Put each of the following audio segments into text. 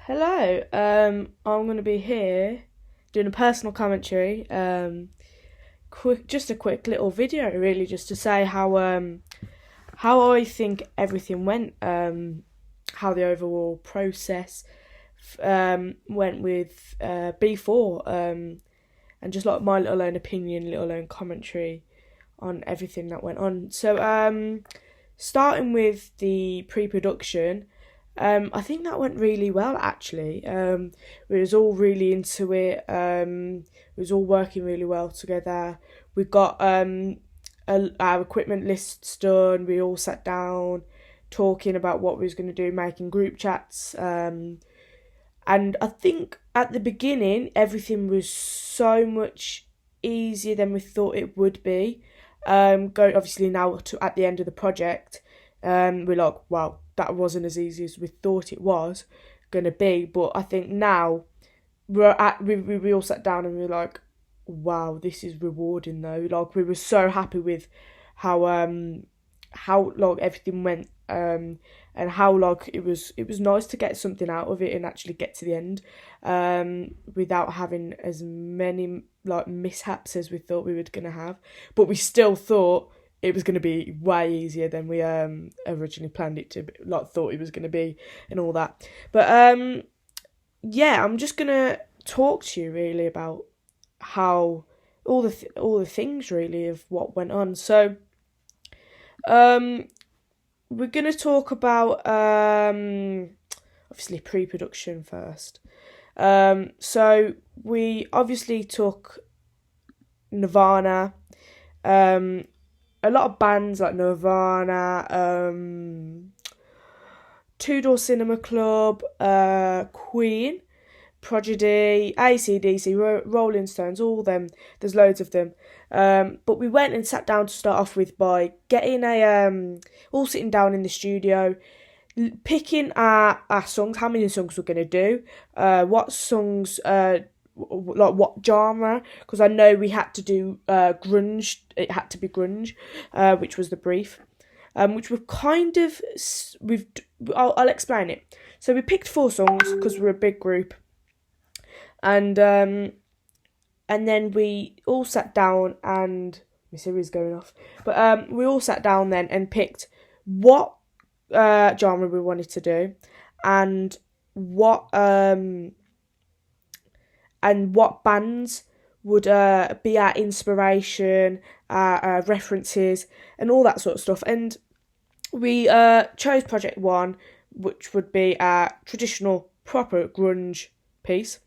Hello. I'm going to be here doing a personal commentary. Just a quick little video, really, just to say how I think everything went. How the overall process went with B4. And just like my little own opinion, little own commentary on everything that went on. So, starting with the pre-production. I think that went really well actually. We was all really into it. We was all working really well together. We got our equipment lists done. We all sat down, talking about what we was going to do, making group chats. And I think at the beginning everything was so much easier than we thought it would be. Going obviously now to at the end of the project, we're like, wow, that wasn't as easy as we thought it was gonna be. But I think now we all sat down and we were like, wow, this is rewarding though. Like we were so happy with how like everything went, and how like it was nice to get something out of it and actually get to the end, without having as many like mishaps as we thought we were gonna have. But we still thought it was going to be way easier than we originally planned it to be, like thought it was going to be, and all that. But yeah, I'm just going to talk to you really about how all the things really of what went on. So um we're going to talk about obviously pre-production first. So we obviously took Nirvana, um a lot of bands like Nirvana, Two Door Cinema Club, Queen, Prodigy, AC/DC, Rolling Stones, all them. There's loads of them. But we went and sat down to start off with by getting all sitting down in the studio, picking our songs, how many songs we're gonna do, what songs, like what genre, because I know we had to do grunge. It had to be grunge, which was the brief. Which we've kind of we've I'll explain it. So we picked four songs because we're a big group, and then we all sat down and my Siri's going off. But we all sat down then and picked what genre we wanted to do, and what bands would be our inspiration, our references, and all that sort of stuff. And we chose Project One, which would be our traditional proper grunge piece,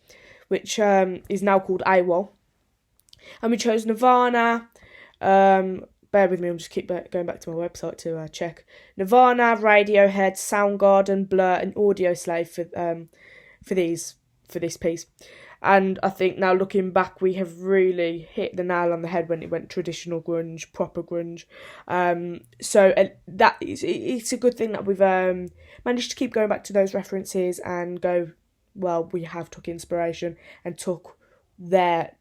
which is now called AWOL. And we chose Nirvana. Bear with me, I'm just keep going back to my website to check. Nirvana, Radiohead, Soundgarden, Blur, and Audioslave for this piece. And I think now looking back, we have really hit the nail on the head when it went traditional grunge, proper grunge. So that is, it's a good thing that we've managed to keep going back to those references and go, well, we have took inspiration and took their,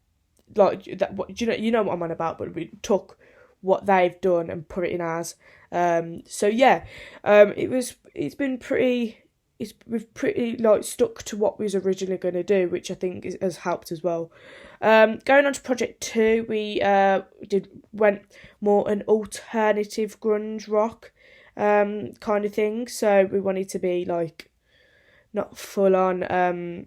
like, that, what you know what I'm on about, but we took what they've done and put it in ours. So yeah, it's been pretty. We've pretty like stuck to what we was originally going to do, which I think has helped as well. Going on to Project 2, we went more an alternative grunge rock kind of thing. So we wanted to be like not full on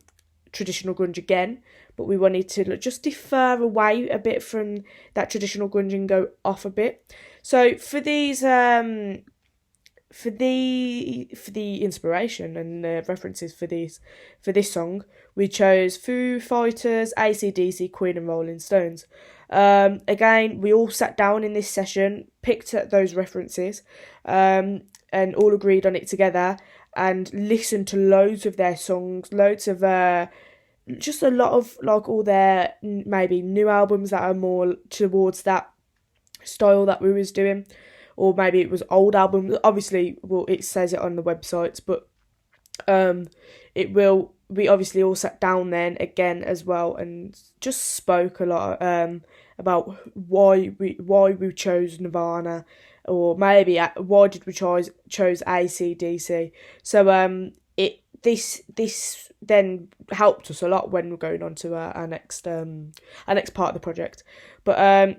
traditional grunge again, but we wanted to just defer away a bit from that traditional grunge and go off a bit. So for these for the inspiration and the references for this song, we chose Foo Fighters, AC/DC, Queen, and Rolling Stones. Again, we all sat down in this session, picked at those references, and all agreed on it together, and listened to loads of their songs, loads of just a lot of like all their maybe new albums that are more towards that style that we was doing, or maybe it was old albums. Obviously, well, it says it on the websites, but we obviously all sat down then again as well and just spoke a lot about why we chose Nirvana, or maybe why did we chose AC/DC. So it this then helped us a lot when we're going on to our next part of the project. But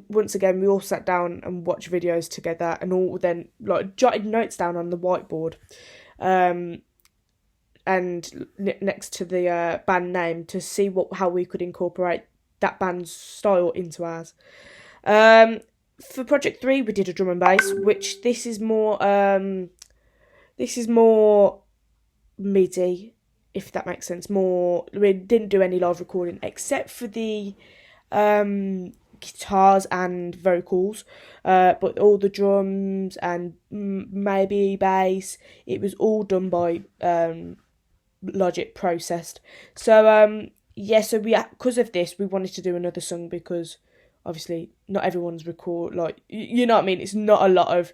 once again, we all sat down and watched videos together, and all then like jotted notes down on the whiteboard, and next to the band name to see how we could incorporate that band's style into ours. For project 3, we did a drum and bass, which this is more MIDI, if that makes sense. We didn't do any live recording except for the guitars and vocals, but all the drums and maybe bass, it was all done by Logic processed. So so we, because of this, we wanted to do another song, because obviously not everyone's you know what I mean, it's not a lot of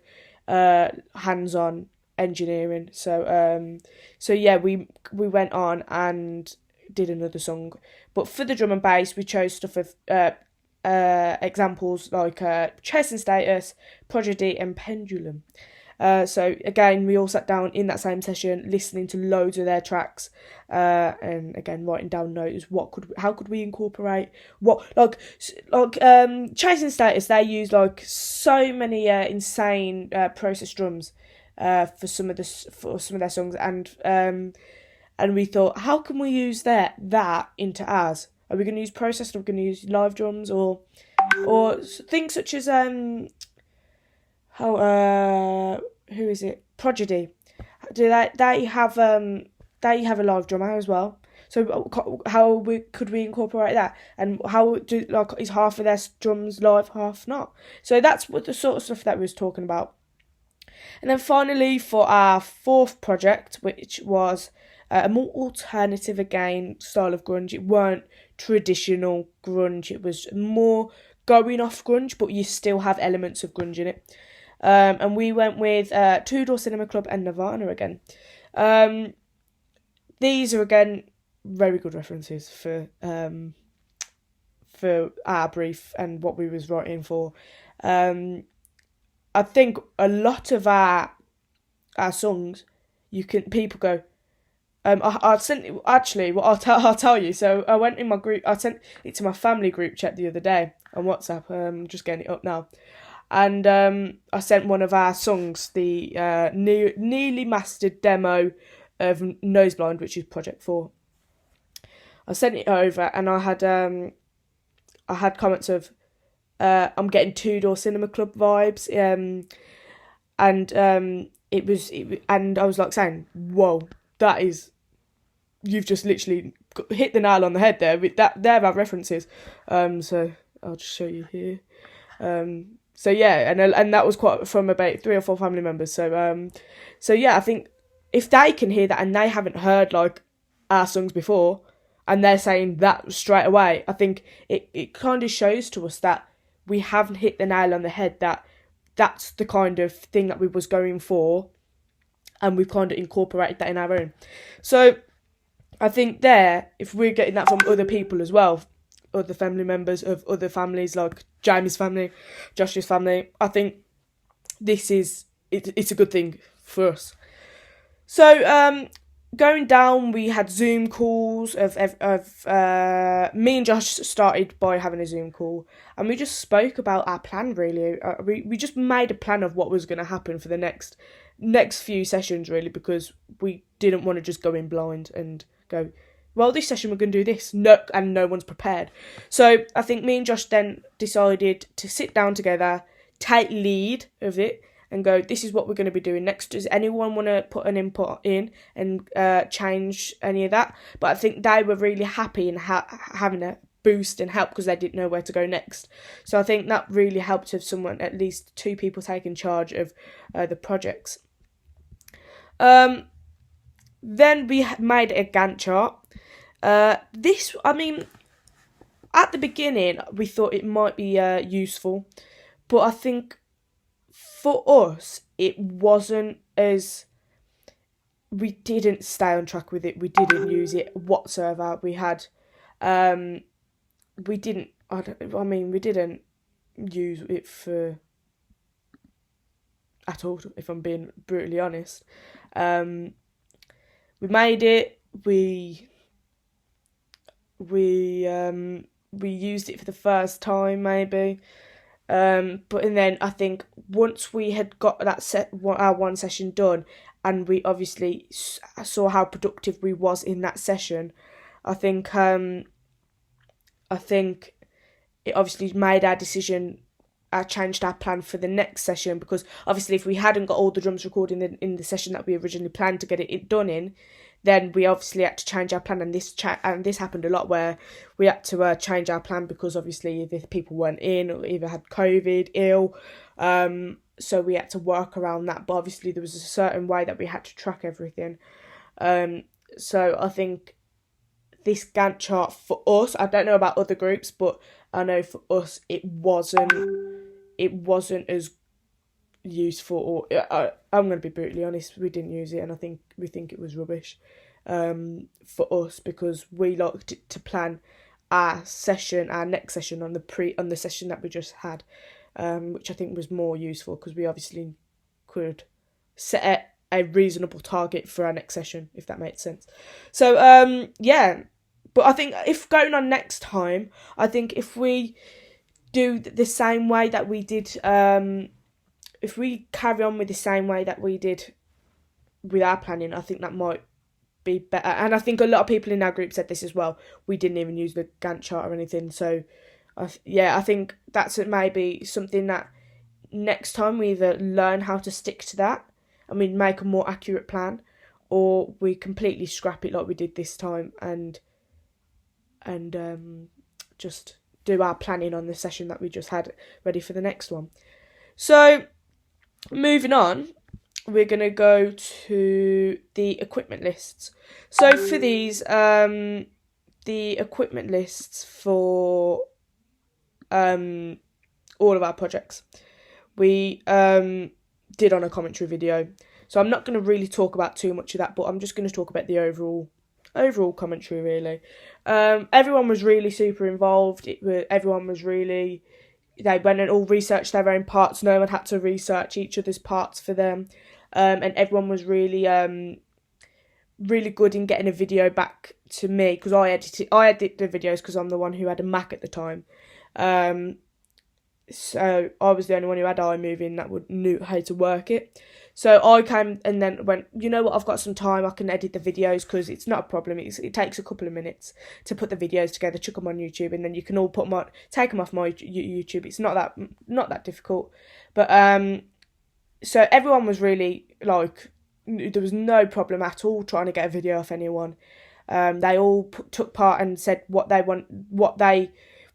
hands-on engineering. So yeah, we went on and did another song. But for the drum and bass, we chose stuff of examples like Chasing Status, Prodigy and Pendulum. So again, we all sat down in that same session, listening to loads of their tracks, and again writing down notes. How could we incorporate Chasing Status? They use like so many insane processed drums for some of their songs, and we thought, how can we use that into ours? Are we going to use processed, or are we going to use live drums, or things such as who is it? Prodigy. Do they have a live drummer as well? So could we incorporate that? And is half of their drums live, half not? So that's what the sort of stuff that we was talking about. And then finally, for our 4th project, which was a more alternative again style of grunge. It weren't traditional grunge. It was more going off grunge, but you still have elements of grunge in it. And we went with Two Door Cinema Club and Nirvana again. These are again very good references for our brief and what we was writing for. I think a lot of our songs, people go. I sent it, actually. Well, I'll tell you. So I went in my group. I sent it to my family group chat the other day on WhatsApp. I'm just getting it up now, and I sent one of our songs, the nearly mastered demo of Noseblind, which is Project 4. I sent it over, and I had comments of, I'm getting Two Door Cinema Club vibes, and I was like saying, whoa, that is. You've just literally hit the nail on the head there. With that, there are references. So I'll just show you here. So yeah, and that was quite from about 3 or 4 family members. So yeah, I think if they can hear that and they haven't heard like our songs before, and they're saying that straight away, I think it kind of shows to us that we haven't hit the nail on the head. That's the kind of thing that we was going for, and we've kind of incorporated that in our own. So I think if we're getting that from other people as well, other family members of other families, like Jamie's family, Josh's family, I think it's a good thing for us. So going down, we had Zoom calls of me and Josh started by having a Zoom call, and we just spoke about our plan, really. We just made a plan of what was going to happen for the next few sessions, really, because we didn't want to just go in blind and go, well, this session we're going to do this, and no one's prepared. So I think me and Josh then decided to sit down together, take lead of it, and go, this is what we're going to be doing next. Does anyone want to put an input in and change any of that? But I think they were really happy in having a boost and help, because they didn't know where to go next. So I think that really helped if someone, at least 2 people, taking charge of the projects. Then we made a Gantt chart. At the beginning, we thought it might be useful, but I think for us, it wasn't as. We didn't stay on track with it. We didn't use it whatsoever. We had, we didn't use it for at all, if I'm being brutally honest. we made it. We used it for the first time maybe. But and then I think once we had got our one session done, and we obviously saw how productive we was in that session, I think it obviously made our decision. Changed our plan for the next session, because obviously if we hadn't got all the drums recorded in the session that we originally planned to get it done in, then we obviously had to change our plan, and this happened a lot where we had to change our plan because obviously either people weren't in or either had COVID, ill, so we had to work around that. But obviously there was a certain way that we had to track everything. So I think this Gantt chart for us, I don't know about other groups, but I know for us it wasn't as useful. Or I'm going to be brutally honest, we didn't use it, and we think it was rubbish for us, because we liked to plan our next session on the session that we just had, which I think was more useful because we obviously could set a reasonable target for our next session, if that makes sense. So yeah. But I think if going on next time, I think if we do the same way that we did, if we carry on with the same way that we did with our planning, I think that might be better. And I think a lot of people in our group said this as well. We didn't even use the Gantt chart or anything. So, I think that's maybe something that next time we either learn how to stick to that and we make a more accurate plan, or we completely scrap it like we did this time and just do our planning on the session that we just had ready for the next one. So, moving on, we're going to go to the equipment lists. So for these, the equipment lists for all of our projects, we did on a commentary video. So I'm not going to really talk about too much of that, but I'm just going to talk about the overall commentary, really. Everyone was really super involved. Everyone was really... They went and all researched their own parts. No one had to research each other's parts for them. And everyone was really really good in getting a video back to me, because I edit the videos because I'm the one who had a Mac at the time. So I was the only one who had iMovie and that knew how to work it. So I came and then went, you know what, I've got some time, I can edit the videos, because it's not a problem. It takes a couple of minutes to put the videos together, chuck them on YouTube, and then you can all take them off my YouTube. It's not that difficult. But so everyone was really, like, there was no problem at all trying to get a video off anyone. They all took part and said what they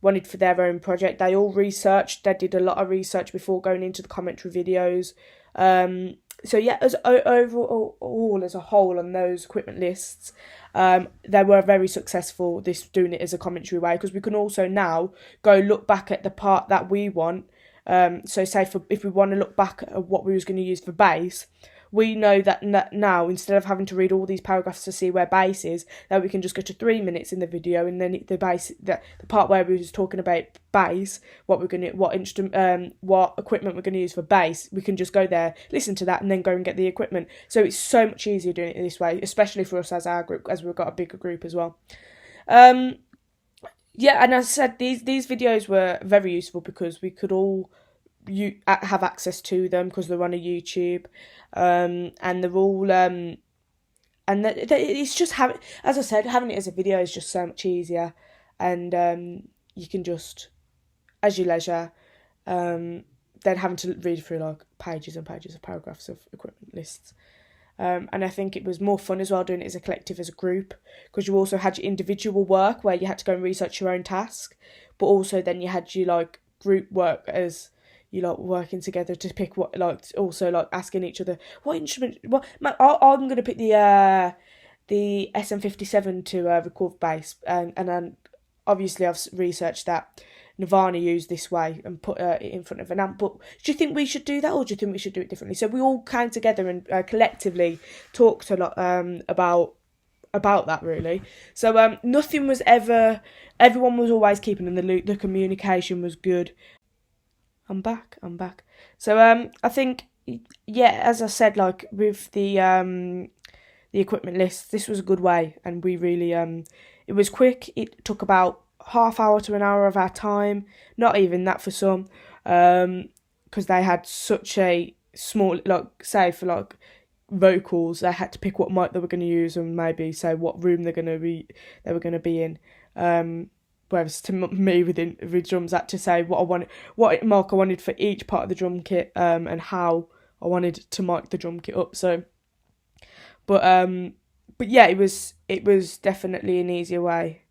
wanted for their own project. They all researched. They did a lot of research before going into the commentary videos. So yeah, as overall as a whole on those equipment lists, they were very successful. Doing it as a commentary way, because we can also now go look back at the part that we want. So say if we want to look back at what we was going to use for bass, we know that now, instead of having to read all these paragraphs to see where bass is, that we can just go to 3 minutes in the video, and then the part where we was talking about bass, what equipment we're gonna use for bass, we can just go there, listen to that, and then go and get the equipment. So it's so much easier doing it this way, especially for us as our group, as we've got a bigger group as well. Yeah, and as I said, these videos were very useful because we could all have access to them because they're on a YouTube, and they're all and it's just as I said, having it as a video is just so much easier, and you can just, as you leisure, then having to read through like pages and pages of paragraphs of equipment lists. And I think it was more fun as well doing it as a collective, as a group, because you also had your individual work where you had to go and research your own task, but also then you had your like group work as you like working together to pick what, like also like asking each other what instrument. I'm gonna pick the SM57 to record bass, and then obviously I've researched that Nirvana used this way and put it in front of an amp. But do you think we should do that, or do you think we should do it differently? So we all came together and collectively talked a lot about that, really. So nothing was ever. Everyone was always keeping in the loop. The communication was good. I'm back. So I think, yeah, as I said, like with the the equipment list, this was a good way, and we really it was quick. It took about half hour to an hour of our time, not even that for some, because they had such a small, like, say for like vocals, they had to pick what mic they were going to use and maybe say what room they were going to be in. Whereas to me with drums, I had to say what mic I wanted for each part of the drum kit, and how I wanted to mic the drum kit up. So, but yeah, it was definitely an easier way.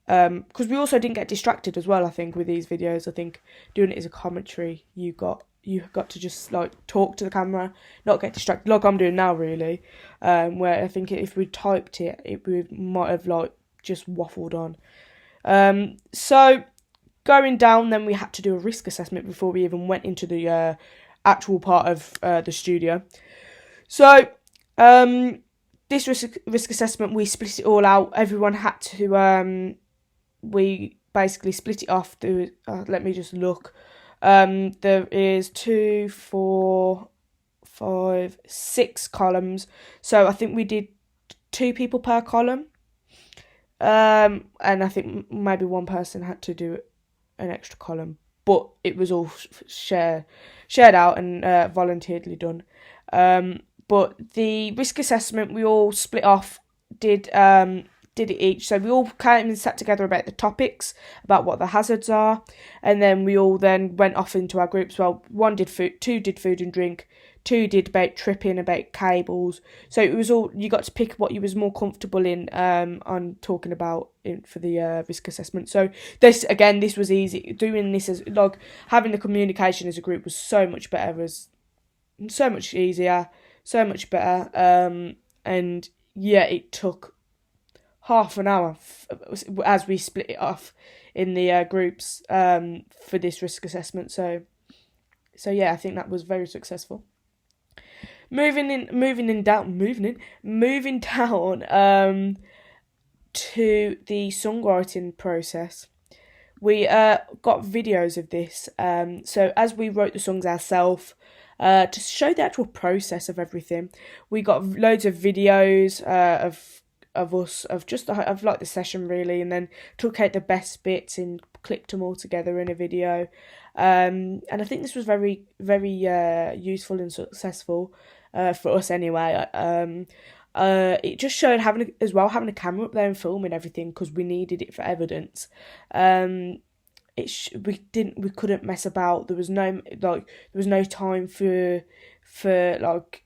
Because we also didn't get distracted as well. I think with these videos, I think doing it as a commentary, you got to just like talk to the camera, not get distracted like I'm doing now, really. Where I think if we typed it, we might have like just waffled on. So going down, then we had to do a risk assessment before we even went into the actual part of the studio. So this risk assessment, we split it all out. Everyone had to we basically split it off. Let me just look. There is 2, 4, 5, 6 columns. So I think we did 2 people per column. And I think maybe one person had to do an extra column, but it was all shared out and voluntarily done. But the risk assessment, we all split off, did it each. So we all came and sat together about the topics, about what the hazards are, and then we all then went off into our groups. Well, 1 did food, 2 did food and drink, 2 did about tripping, about cables. So it was all, you got to pick what you was more comfortable in on talking about for the risk assessment. So this was easy. Doing this as like having the communication as a group was so much better, so much easier, so much better. And yeah, it took half an hour as we split it off in the groups for this risk assessment. So yeah, I think that was very successful. Moving down to the songwriting process. We got videos of this. So as we wrote the songs ourselves, to show the actual process of everything, we got loads of videos of us, of like the session really, and then took out the best bits and clipped them all together in a video. And I think this was very, very useful and successful for us anyway. It just showed having a camera up there and filming everything, because we needed it for evidence. We couldn't mess about. There was no time for like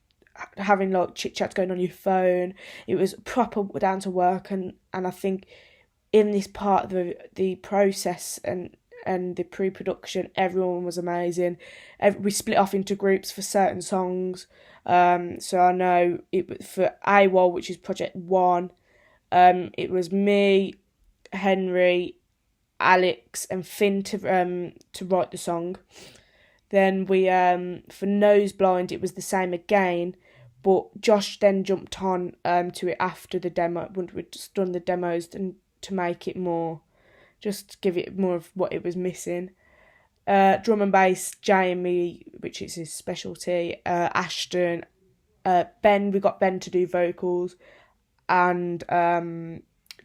having like chit chats going on your phone. It was proper down to work, and I think in this part of the process and the pre-production, everyone was amazing. We split off into groups for certain songs. So I know it for AWOL, which is Project 1. It was me, Henry, Alex, and Finn to write the song. Then we for Noseblind, it was the same again, but Josh then jumped on to it after the demo. We'd just done the demos and to make it more, just give it more of what it was missing. Drum and bass, Jamie, which is his specialty. Ashton, Ben. We got Ben to do vocals, and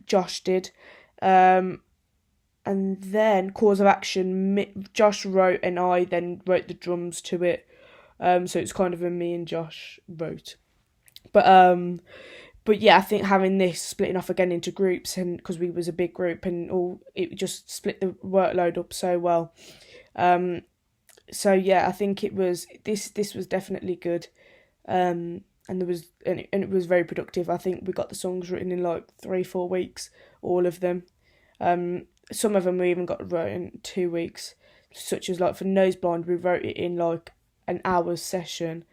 Josh did. And then Cause of Action, Josh wrote and I then wrote the drums to it. So it's kind of a me and Josh wrote. But yeah, I think having this splitting off again into groups, and because we was a big group and all, it just split the workload up so well. So yeah, I think it was this was definitely good. And it was very productive. I think we got the songs written in like 3-4 weeks, all of them. Some of them we even got written in 2 weeks, such as like for Noseblind, we wrote it in like an hour's session.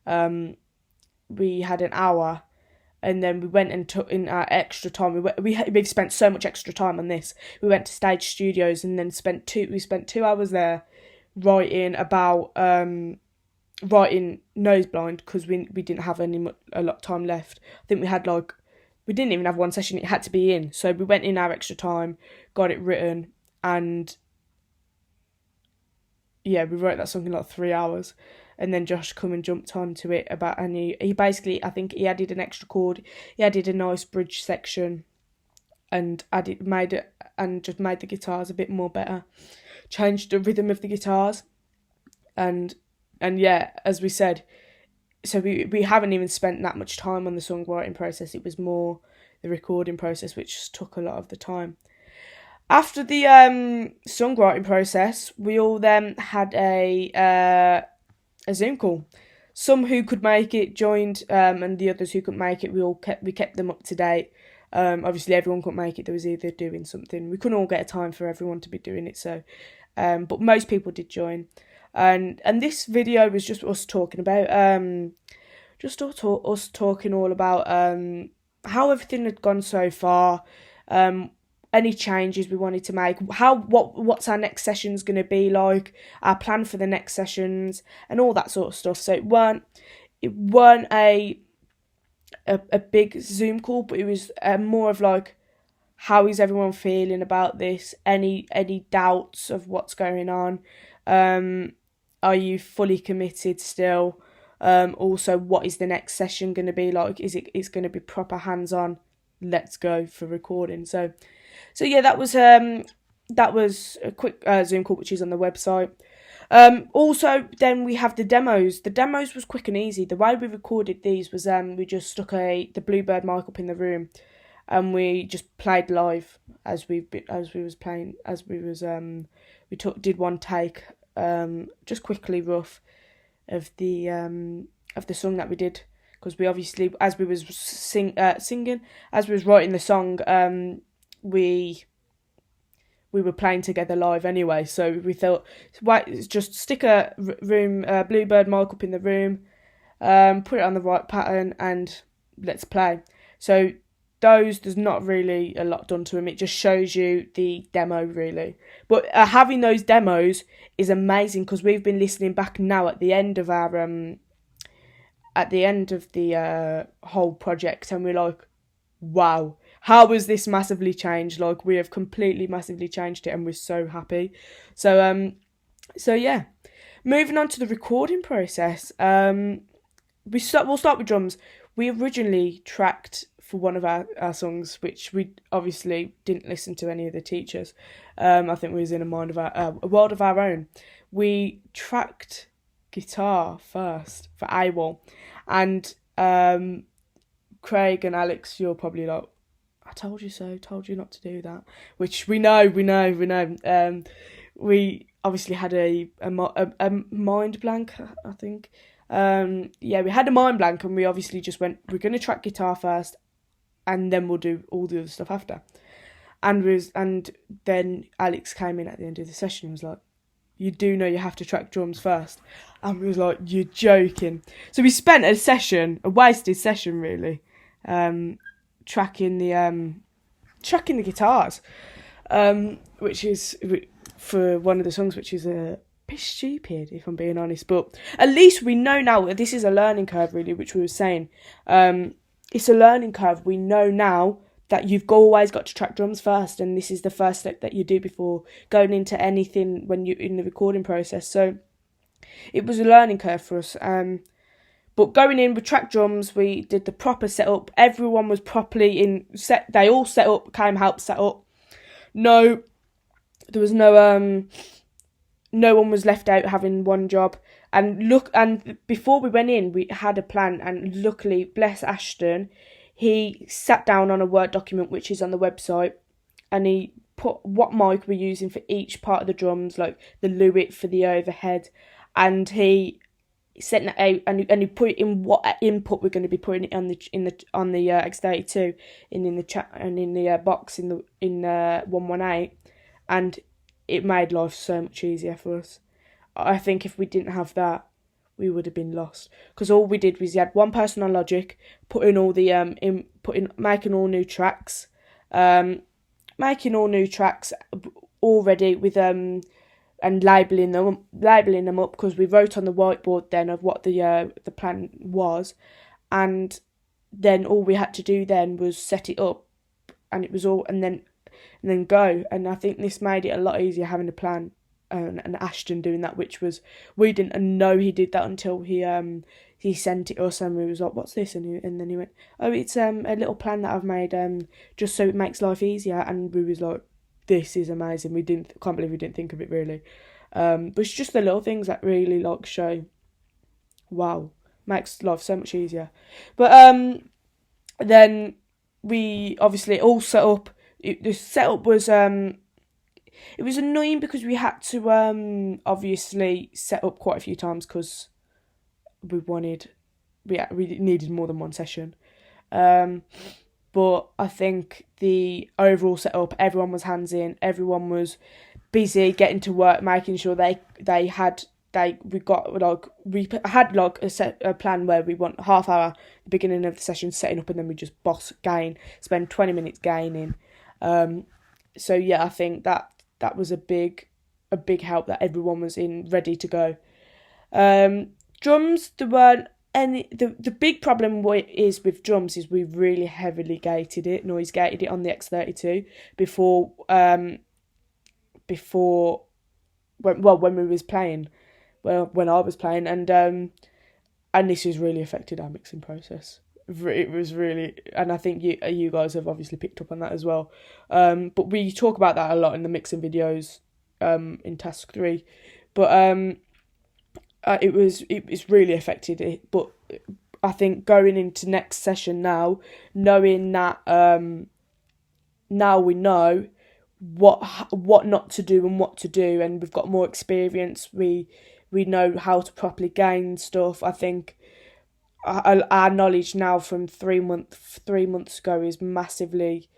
We had an hour, and then we went and took in our extra time. We've spent so much extra time on this. We went to Stage Studios and then spent 2 hours there writing about writing Noseblind, because we didn't have a lot of time left. I think we didn't even have one session it had to be in, so we went in our extra time, got it written, and yeah, we wrote that song in like 3 hours. and then Josh come and jumped onto it and he basically, I think he added an extra chord, he added a nice bridge section, and made the guitars a bit more better, changed the rhythm of the guitars, and yeah, as we said, so we haven't even spent that much time on the songwriting process. It was more the recording process, which took a lot of the time. After the songwriting process, we all then had a Zoom call. Some who could make it joined, and the others who couldn't make it, we kept them up to date. Obviously, everyone couldn't make it. There was either doing something. We couldn't all get a time for everyone to be doing it. So, but most people did join. And this video was just us talking about us talking all about how everything had gone so far, any changes we wanted to make, what's our next sessions going to be like, our plan for the next sessions, and all that sort of stuff. So it weren't a big Zoom call, but it was more of like, how is everyone feeling about this? Any doubts of what's going on? Are you fully committed still? Also, what is the next session going to be like? It's going to be proper hands-on, let's go for recording. So yeah, that was a quick Zoom call, which is on the website. Also, then we have the demos. The demos was quick and easy. The way we recorded these was we just stuck the Bluebird mic up in the room, and we just played live did one take, just quickly rough of the song that we did, because we obviously, as we was singing, as we was writing the song, we were playing together live anyway, so we thought, just stick a Bluebird mic up in the room, put it on the right pattern, and let's play. So there's not really a lot done to them. It just shows you the demo, really. But having those demos is amazing, because we've been listening back now at the end of the whole project, and we're like, wow, how has this massively changed? Like, we have completely massively changed it, and we're so happy. So yeah, moving on to the recording process. We'll start with drums. We originally tracked for one of our songs, which we obviously didn't listen to any of the teachers. I think we was in a world of our own. We tracked guitar first for AWOL, and Craig and Alex, you're probably like, I told you so, told you not to do that, which we know. We obviously had a mind blank, I think. We had a mind blank, and we obviously just went, we're going to track guitar first, and then we'll do all the other stuff after. And then Alex came in at the end of the session and was like, you do know you have to track drums first. And we was like, you're joking. So we spent a wasted session really, tracking the guitars, which is for one of the songs, which is a bit stupid, if I'm being honest. But at least we know now, this is a learning curve really, which we were saying. It's a learning curve. We know now that you've always got to track drums first, and this is the first step that you do before going into anything when you're in the recording process. So it was a learning curve for us. But going in with track drums, we did the proper setup. Everyone was properly they all set up, helped set up. There was no one was left out having one job. And before we went in, we had a plan, and luckily, bless Ashton, he sat down on a Word document, which is on the website, and he put what mic we're using for each part of the drums, like the Lewitt for the overhead, and he sent that out, and he put in what input we're going to be putting it on the X32 in the chat and in the box in 118, and it made life so much easier for us. I think if we didn't have that, we would have been lost, because all we did was, you had one person on Logic putting all the making all new tracks, already with and labelling them up, because we wrote on the whiteboard then of what the plan was, and then all we had to do then was set it up, and it was all, and then go. And I think this made it a lot easier having a plan. and Ashton doing that, which was, we didn't know he did that until he sent it us, and we was like, what's this? And then he went, oh, it's a little plan that I've made just so it makes life easier. And we was like, this is amazing. Can't believe we didn't think of it, really. But it's just the little things that really like show, wow, makes life so much easier. But then we obviously all set up. The setup was it was annoying because we had to obviously set up quite a few times because we needed more than one session. But I think the overall setup, everyone was hands in, everyone was busy getting to work, making sure we had a plan where we want half hour at the beginning of the session setting up, and then we just spend 20 minutes gaining. So yeah, I think that was a big help that everyone was ready to go. Drums, there weren't any. The big problem is with drums is we really heavily noise gated it on the X32 when we was playing, when I was playing, and this has really affected our mixing process. It was really, and I think you guys have obviously picked up on that as well. But we talk about that a lot in the mixing videos in Task 3. But it's really affected it. But I think going into next session now, knowing that now we know what not to do and what to do, and we've got more experience, we know how to properly gain stuff. I think our knowledge now from 3 months ago is massively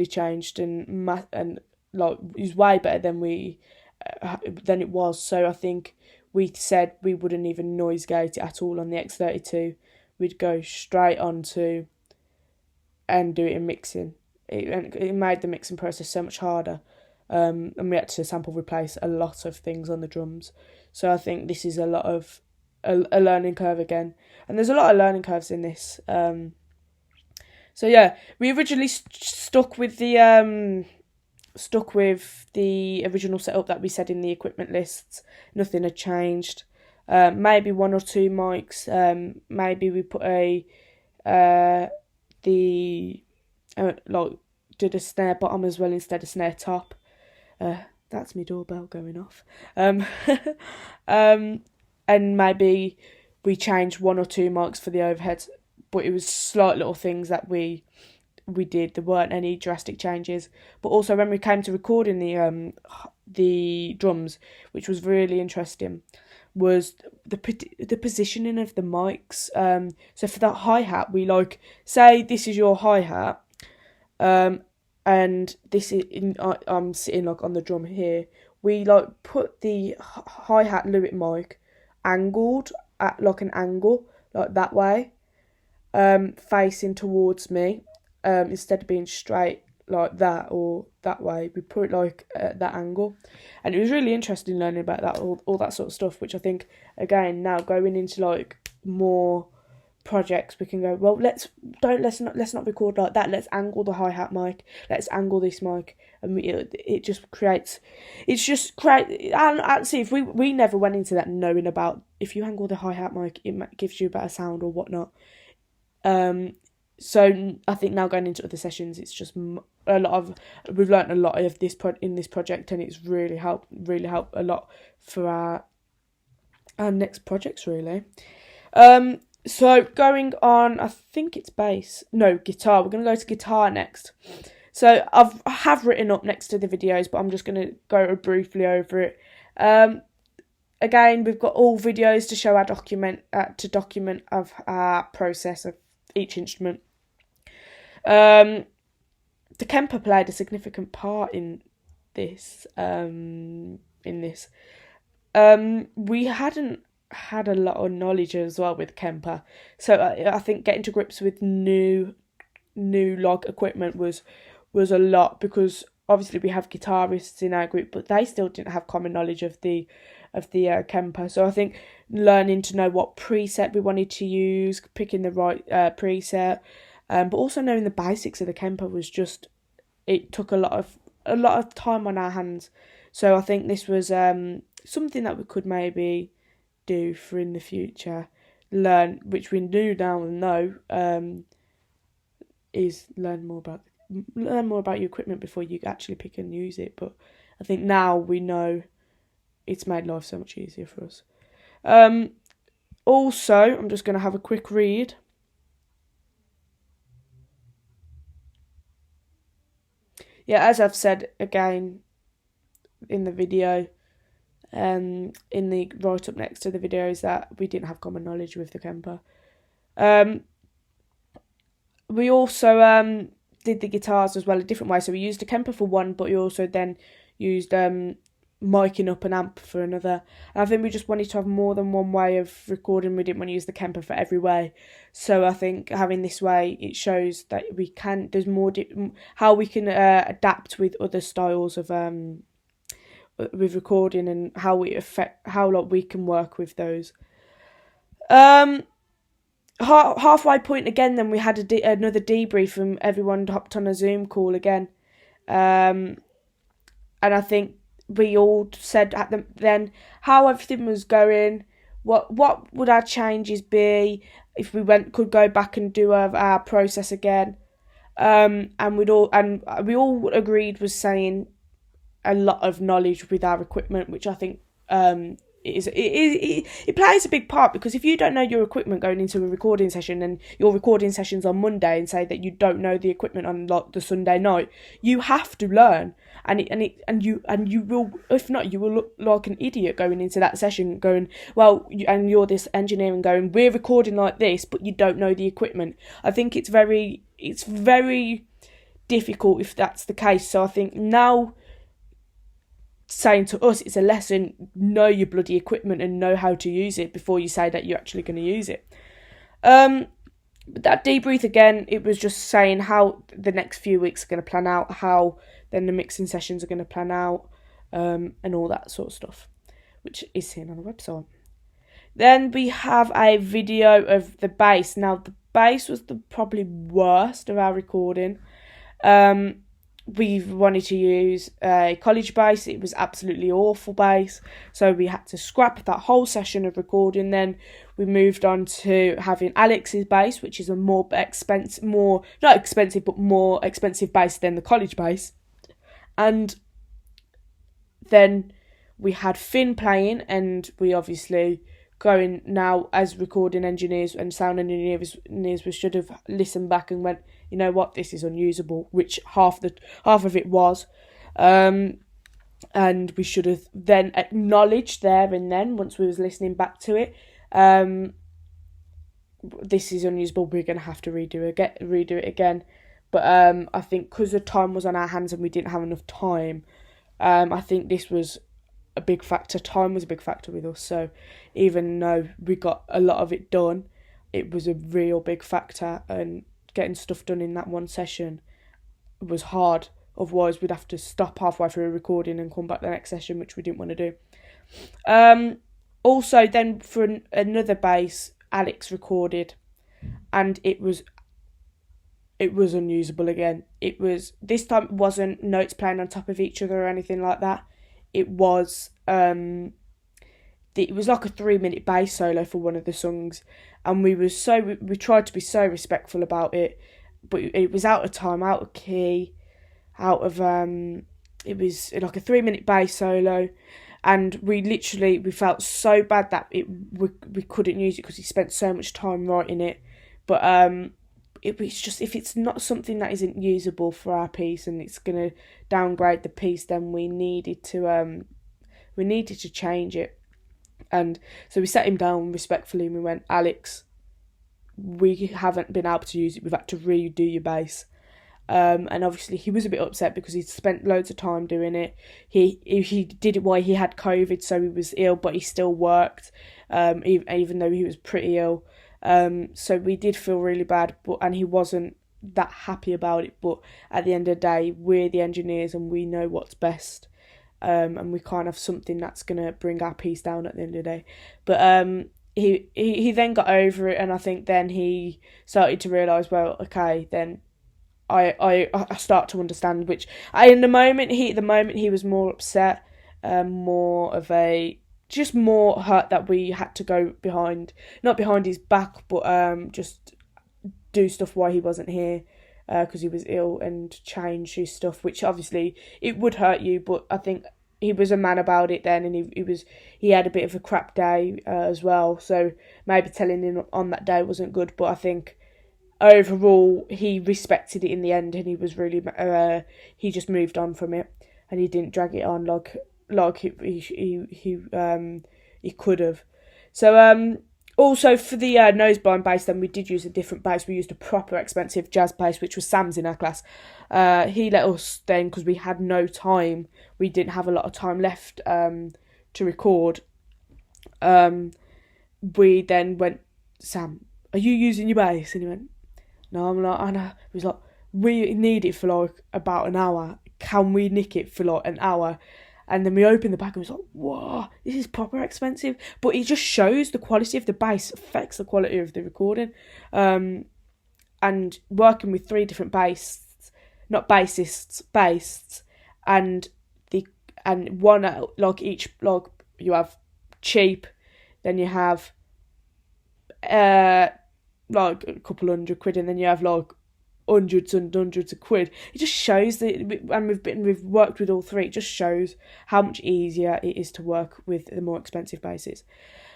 changed, and like is way better than it was. So I think we said we wouldn't even noise gate it at all on the X32. We'd go straight on to and do it in mixing. It made the mixing process so much harder, and we had to sample replace a lot of things on the drums. So I think this is a lot of a learning curve again, and there's a lot of learning curves in this. So yeah, we originally stuck with the original setup that we said in the equipment lists. Nothing had changed. Maybe one or two mics. Maybe we put did a snare bottom as well instead of snare top. That's my doorbell going off. And maybe we changed one or two mics for the overheads, but it was slight little things that we did. There weren't any drastic changes. But also when we came to recording the drums, which was really interesting, was the positioning of the mics. So for that hi-hat, we say this is your hi-hat, and this is I'm sitting on the drum here. We put the hi-hat Lewitt mic angled at an angle that way, facing towards me, instead of being straight like that or that way. We put it at that angle, and it was really interesting learning about that, all that sort of stuff, which I think again now going into more projects we can go, well, let's not record like that, let's angle the hi-hat mic, let's angle this mic, and it just creates and see, if we never went into that knowing about if you angle the hi-hat mic it gives you a better sound or whatnot. So I think now going into other sessions, it's just we've learnt a lot of this in this project, and it's really helped a lot for our next projects, really. So going on, I think it's guitar. We're going to go to guitar next. So I have written up next to the videos, but I'm just going to go briefly over it. Again, we've got all videos to show document of our process of each instrument. The Kemper played a significant part in this. We hadn't had a lot of knowledge as well with Kemper, so I think getting to grips with new equipment was a lot, because obviously we have guitarists in our group, but they still didn't have common knowledge of the Kemper. So I think learning to know what preset we wanted to use, picking the right preset, but also knowing the basics of the Kemper was it took a lot of time on our hands So I think this was something that we could maybe do for in the future. Learn, which we do now and know, is learn more about your equipment before you actually pick and use it. But I think now we know it's made life so much easier for us. Also, I'm just going to have a quick read. Yeah, as I've said again in the video, in the write up next to the video, is that we didn't have common knowledge with the Kemper. We also did the guitars as well a different way. So we used a Kemper for one, but we also then used miking up an amp for another. And I think we just wanted to have more than one way of recording. We didn't want to use the Kemper for every way. So I think having this way, it shows that we can. There's more how we can adapt with other styles of with recording, and how we can work with those. Halfway point again, then we had another debrief, and everyone hopped on a Zoom call again, and I think we all said then how everything was going, what would our changes be if we could go back and do our process again, and we all agreed was saying a lot of knowledge with our equipment, which I think it plays a big part, because if you don't know your equipment going into a recording session, and your recording session's on Monday, and say that you don't know the equipment on like the Sunday night, you have to learn, and you will, if not, you will look like an idiot going into that session, going, well, and you're this engineer and going, we're recording like this, but you don't know the equipment. I think it's very difficult if that's the case. So I think now, saying to us, it's a lesson, know your bloody equipment and know how to use it before you say that you're actually going to use it. But that debrief again, it was just saying how the next few weeks are going to plan out, how then the mixing sessions are going to plan out, and all that sort of stuff, which is seen on the website. Then we have a video of the bass. Now the bass was the probably worst of our recording. We wanted to use a college bass. It was absolutely awful bass, so we had to scrap that whole session of recording. Then we moved on to having Alex's bass, which is a more expensive bass than the college bass. And then we had Finn playing, and we obviously going now as recording engineers and sound engineers, we should have listened back and went, you know what, this is unusable, which half of it was, and we should have then acknowledged there and then, once we was listening back to it, this is unusable, we're going to have to redo it again. But I think because the time was on our hands and we didn't have enough time, I think this was a big factor. Time was a big factor with us, so even though we got a lot of it done, it was a real big factor, and getting stuff done in that one session was hard. Otherwise we'd have to stop halfway through a recording and come back the next session, which we didn't want to do. Also then for another bass, Alex recorded, and it was unusable again. It was, this time it wasn't notes playing on top of each other or anything like that. It was like a 3-minute bass solo for one of the songs, and we tried to be so respectful about it, but it was out of time, out of key, it was like a 3-minute bass solo, and we felt so bad that we couldn't use it because he spent so much time writing it. But it was just, if it's not something that isn't usable for our piece and it's going to downgrade the piece, then we needed to change it. And so we sat him down respectfully and we went, Alex, we haven't been able to use it, we've had to redo your bass. And obviously he was a bit upset because he'd spent loads of time doing it. He did it while he had COVID, so he was ill, but he still worked, even though he was pretty ill. So we did feel really bad, and he wasn't that happy about it. But at the end of the day, we're the engineers and we know what's best, and we can't have something that's gonna bring our piece down at the end of the day. But he then got over it, and I think then he started to realise, well, okay, then I start to understand. Which in the moment he was more upset, more of a just more hurt that we had to go not behind his back, but just do stuff while he wasn't here because he was ill and change his stuff, which obviously it would hurt you, but I think he was a man about it then, and he had a bit of a crap day as well, so maybe telling him on that day wasn't good, but I think overall he respected it in the end, and he was really he just moved on from it, and he didn't drag it on like he could have. So also for the nose blind bass, then we did use a different bass. We used a proper expensive jazz bass, which was Sam's in our class. He let us then, because we had no time, we didn't have a lot of time left to record. We then went, Sam, are you using your bass? And he went, no, I'm not. And he was like, we need it for like about an hour. Can we nick it for like an hour? And then we opened the bag and was like, whoa, this is proper expensive. But it just shows the quality of the bass affects the quality of the recording. And working with 3 different bassists, and one like each, like you have cheap, then you have like a couple £100, and then you have like hundreds and hundreds of quid. It just shows that, and we've worked with all 3. It just shows how much easier it is to work with the more expensive basses.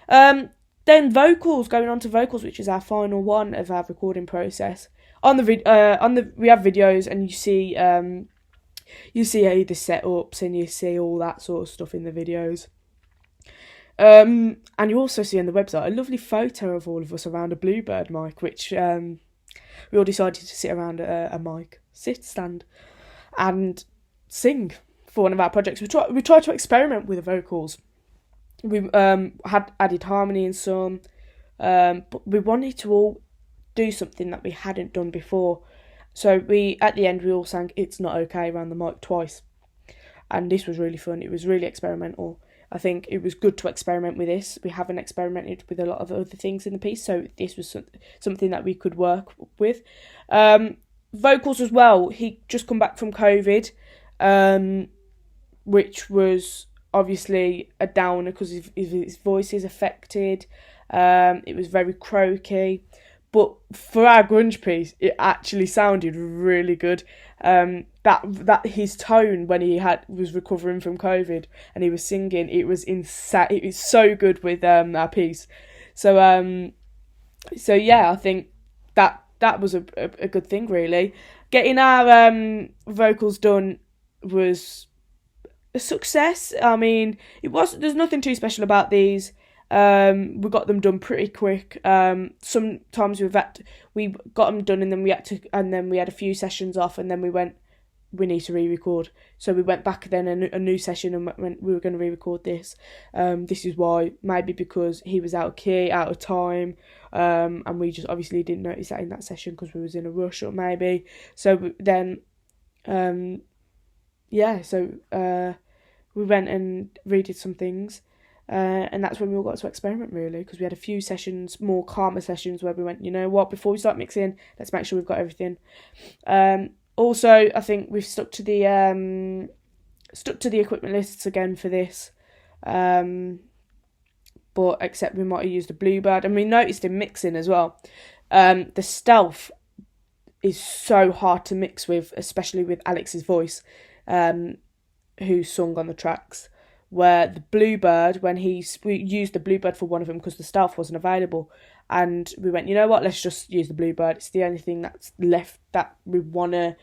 Then going on to vocals, which is our final one of our recording process. We have videos, and you see the setups, and you see all that sort of stuff in the videos. And you also see on the website a lovely photo of all of us around a Bluebird mic, which we all decided to sit around a mic stand and sing for one of our projects. We tried to experiment with the vocals. We had added harmony in some, but we wanted to all do something that we hadn't done before. So at the end we all sang "It's Not Okay" around the mic twice, and this was really fun. It was really experimental. I think it was good to experiment with this. We haven't experimented with a lot of other things in the piece, so this was something that we could work with. Vocals as well. He just come back from COVID, which was obviously a downer because his voice is affected. It was very croaky. But for our grunge piece, it actually sounded really good. That his tone when he was recovering from COVID and he was singing, it was insane. It was so good with our piece. So yeah, I think that was a good thing really. Getting our vocals done was a success. I mean, there's nothing too special about these. We got them done pretty quick. Sometimes we got them done, and then we had a few sessions off, and then we need to re-record. So we went back then a new session and we were going to re-record this. This is why, maybe because he was out of key, out of time, and we just obviously didn't notice that in that session because we was in a rush, or maybe. So then, we went and redid some things. And that's when we all got to experiment really, because we had a few sessions, more calmer sessions, where we went, you know what, before we start mixing, let's make sure we've got everything. Also, I think we've stuck to the equipment lists again for this, but except we might have used a Bluebird, and we noticed in mixing as well, the Stealth is so hard to mix with, especially with Alex's voice, who sung on the tracks. Where the Bluebird, we used the Bluebird for one of them because the Stealth wasn't available, and we went, you know what, let's just use the Bluebird. It's the only thing that's left that we wanna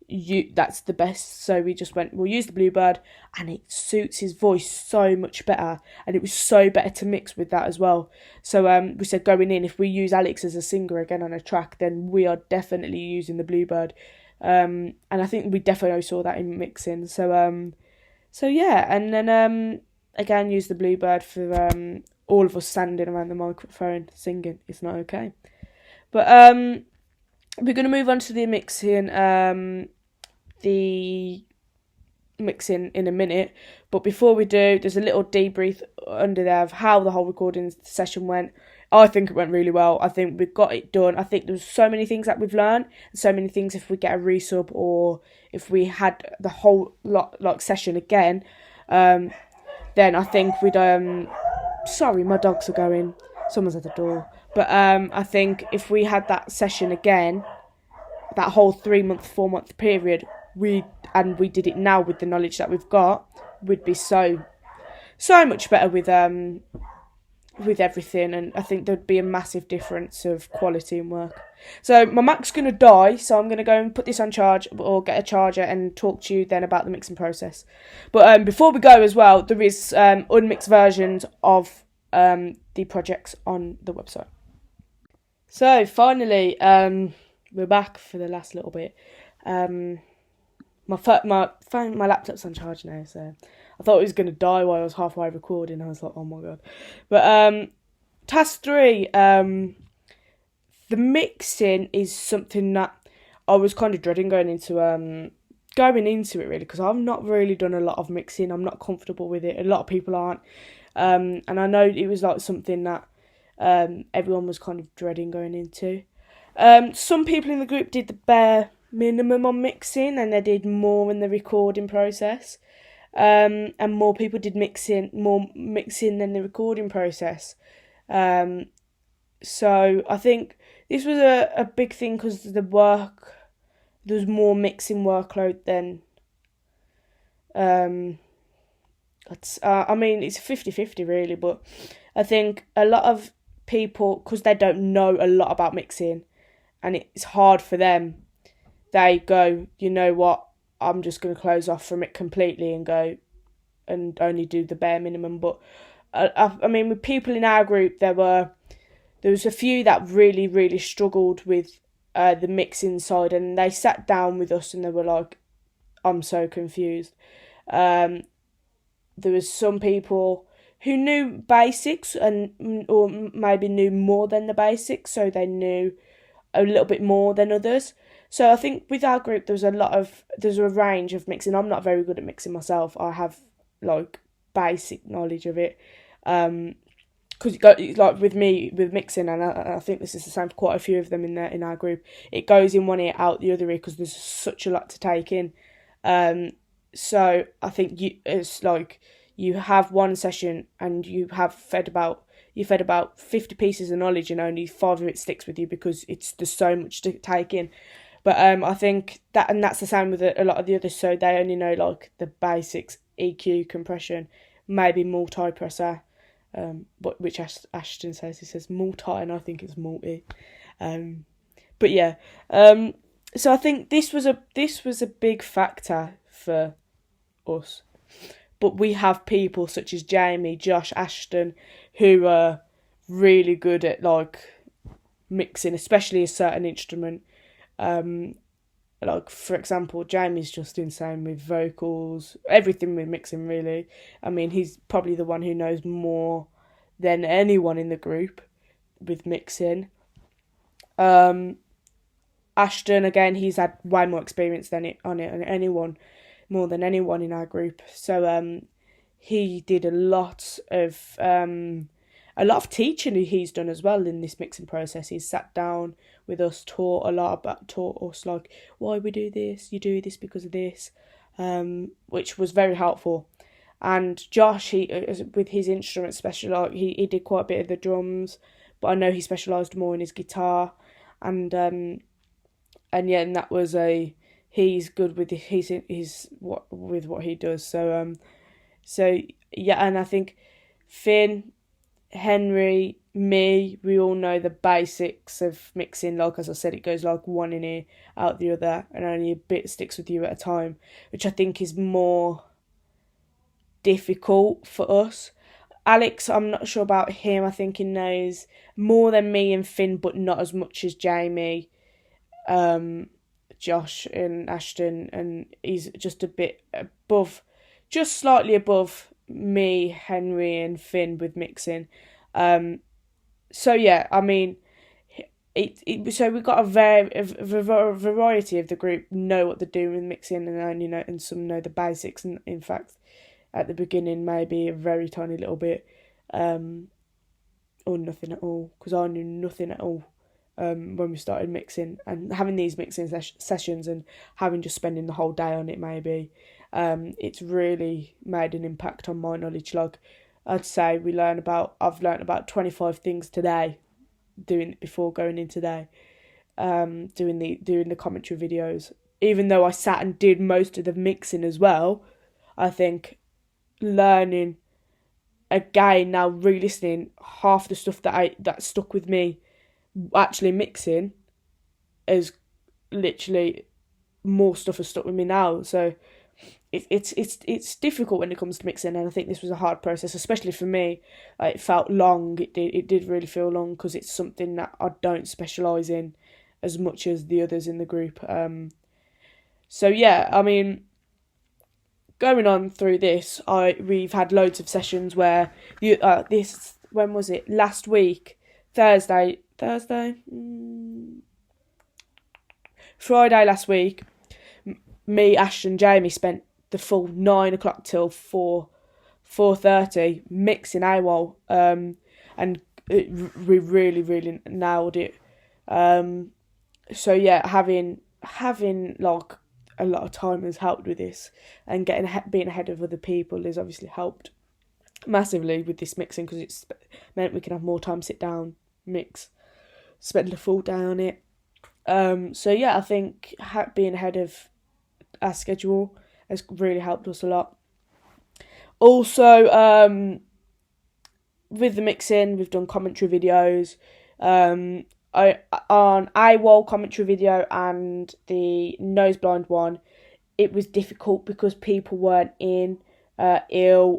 use, that's the best. So we just went, we'll use the Bluebird, and it suits his voice so much better, and it was so better to mix with that as well. So we said going in, if we use Alex as a singer again on a track, then we are definitely using the Bluebird, and I think we definitely saw that in mixing. So yeah, and then again use the Bluebird for all of us standing around the microphone singing "It's Not Okay." But we're going to move on to the mixing in a minute. But before we do, there's a little debrief under there of how the whole recording session went. I think it went really well. I think we got it done. I think there's so many things that we've learned, and so many things if we get a resub, or if we had the whole session again, then I think we'd sorry, my dogs are going. Someone's at the door. But I think if we had that session again, that whole 3 month, 4 month period, we did it now with the knowledge that we've got, we'd be so much better with everything, and I think there'd be a massive difference of quality in work. So my Mac's going to die, so I'm going to go and put this on charge or get a charger and talk to you then about the mixing process. But before we go as well, there is unmixed versions of the projects on the website. So finally, we're back for the last little bit. My laptop's on charge now, so I thought it was going to die while I was halfway recording. I was like, oh my god. But task 3, the mixing is something that I was kind of dreading going into it really, because I've not really done a lot of mixing. I'm not comfortable with it. A lot of people aren't. And I know it was like something that everyone was kind of dreading going into. Some people in the group did the bare minimum on mixing, and they did more in the recording process. And more people did more mixing than the recording process. So I think this was a big thing because there was more mixing workload than. I mean, it's 50-50 really, but I think a lot of people, because they don't know a lot about mixing and it's hard for them, they go, you know what, I'm just going to close off from it completely and go and only do the bare minimum. But I mean, with people in our group, there was a few that really, really struggled with the mixing side, and they sat down with us and they were like, I'm so confused. There was some people who knew basics or maybe knew more than the basics, so they knew a little bit more than others. So I think with our group, there's a range of mixing. I'm not very good at mixing myself. I have like basic knowledge of it, because like with me with mixing, and I think this is the same for quite a few of them in our group. It goes in one ear out the other ear because there's such a lot to take in. So I think it's like you have one session and you fed about 50 pieces of knowledge, and only 5 of it sticks with you because there's so much to take in. But I think that's the same with a lot of the others. So they only know like the basics: EQ, compression, maybe multi-presser, but which Ashton says, he says multi, and I think it's multi. But yeah, so I think this was a big factor for us. But we have people such as Jamie, Josh, Ashton, who are really good at like mixing, especially a certain instrument. Like for example, Jamie's just insane with vocals, everything with mixing really. I mean, he's probably the one who knows more than anyone in the group with mixing. Ashton, again, he's had way more experience more than anyone in our group. So he did a lot of teaching he's done as well in this mixing process. He's sat down with us, taught us like why we do this, you do this because of this, which was very helpful. And Josh, he with his instrument he did quite a bit of the drums, but I know he specialised more in his guitar, and that was he's good with what he does. So yeah, and I think Finn, Henry, me, we all know the basics of mixing. Like as I said, it goes like one in here, out the other, and only a bit sticks with you at a time, which I think is more difficult for us. Alex, I'm not sure about him. I think he knows more than me and Finn, but not as much as Jamie, Josh and Ashton, and he's just a bit above, just slightly above me, Henry and Finn with mixing. So yeah, I mean, so we've got a variety of the group know what they're doing with mixing, and some know the basics, and in fact, at the beginning maybe a very tiny little bit, or nothing at all, because I knew nothing at all when we started mixing, and having these mixing sessions and having just spending the whole day on it maybe, It's really made an impact on my knowledge. Like, I'd say I've learned about 25 things today, doing it before going in today, doing the commentary videos. Even though I sat and did most of the mixing as well, I think learning again now, re-listening, half the stuff that stuck with me actually mixing is literally more stuff has stuck with me now. So it's difficult when it comes to mixing, and I think this was a hard process, especially for me. It felt long. It did really feel long because it's something that I don't specialise in as much as the others in the group. So yeah, I mean, going on through this, we've had loads of sessions where when was it? Last week, Thursday, Friday last week. Me, Ashton, Jamie spent the full 9 o'clock till 4:30 mixing AWOL, and we really nailed it. So yeah, having like a lot of time has helped with this, and being ahead of other people has obviously helped massively with this mixing, because it's meant we can have more time sit down, mix, spend a full day on it. So yeah, I think being ahead of our schedule has really helped us a lot. Also, with the mixing, we've done commentary videos. On AWOL commentary video and the Noseblind one, it was difficult because people weren't ill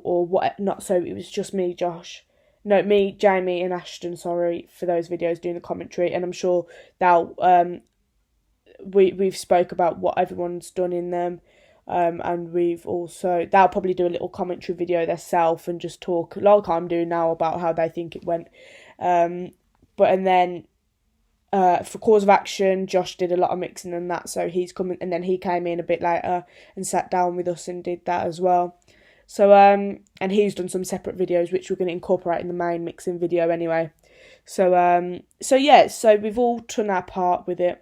or what not. So it was just me, Jamie and Ashton, sorry, for those videos doing the commentary, and I'm sure we've spoke about what everyone's done in them, and they'll probably do a little commentary video themselves and just talk like I'm doing now about how they think it went. For Cause of Action, Josh did a lot of mixing and that, so he's coming, and then he came in a bit later and sat down with us and did that as well. So and he's done some separate videos which we're going to incorporate in the main mixing video anyway. So we've all done our part with it.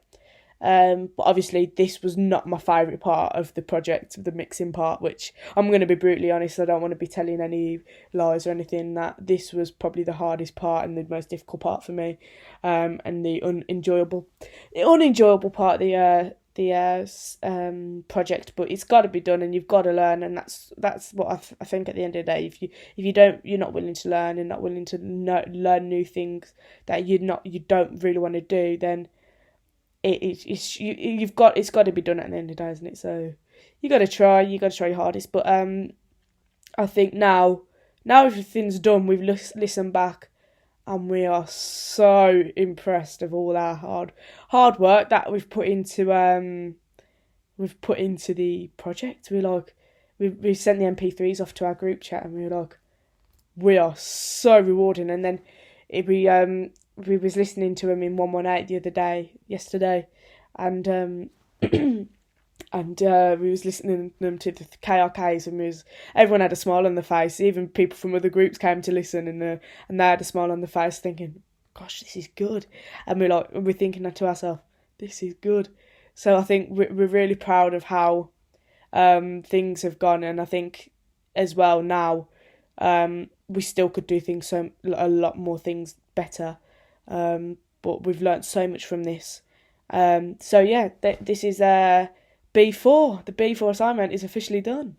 But obviously this was not my favourite part of the project, the mixing part, which I'm going to be brutally honest, I don't want to be telling any lies or anything, that this was probably the hardest part and the most difficult part for me, and the unenjoyable part of the project. But it's got to be done, and you've got to learn, and that's what I think at the end of the day. You're not willing to learn and not willing to learn new things that you don't really want to do, then it's got to be done at the end of the day, isn't it? So you got to try your hardest. But I think now everything's done, we've listened back, and we are so impressed of all our hard work that we've put into the project. We sent the MP3s off to our group chat, and we were like, we are so rewarding. And then we was listening to him in 118 yesterday, and we was listening to them to the KRKs, and everyone had a smile on their face. Even people from other groups came to listen, and they had a smile on their face, thinking, "Gosh, this is good." And we're thinking to ourselves, "This is good." So I think we're really proud of how things have gone, and I think as well now we still could do things a lot more things better. But we've learnt so much from this. So yeah, this is B4. The B4 assignment is officially done.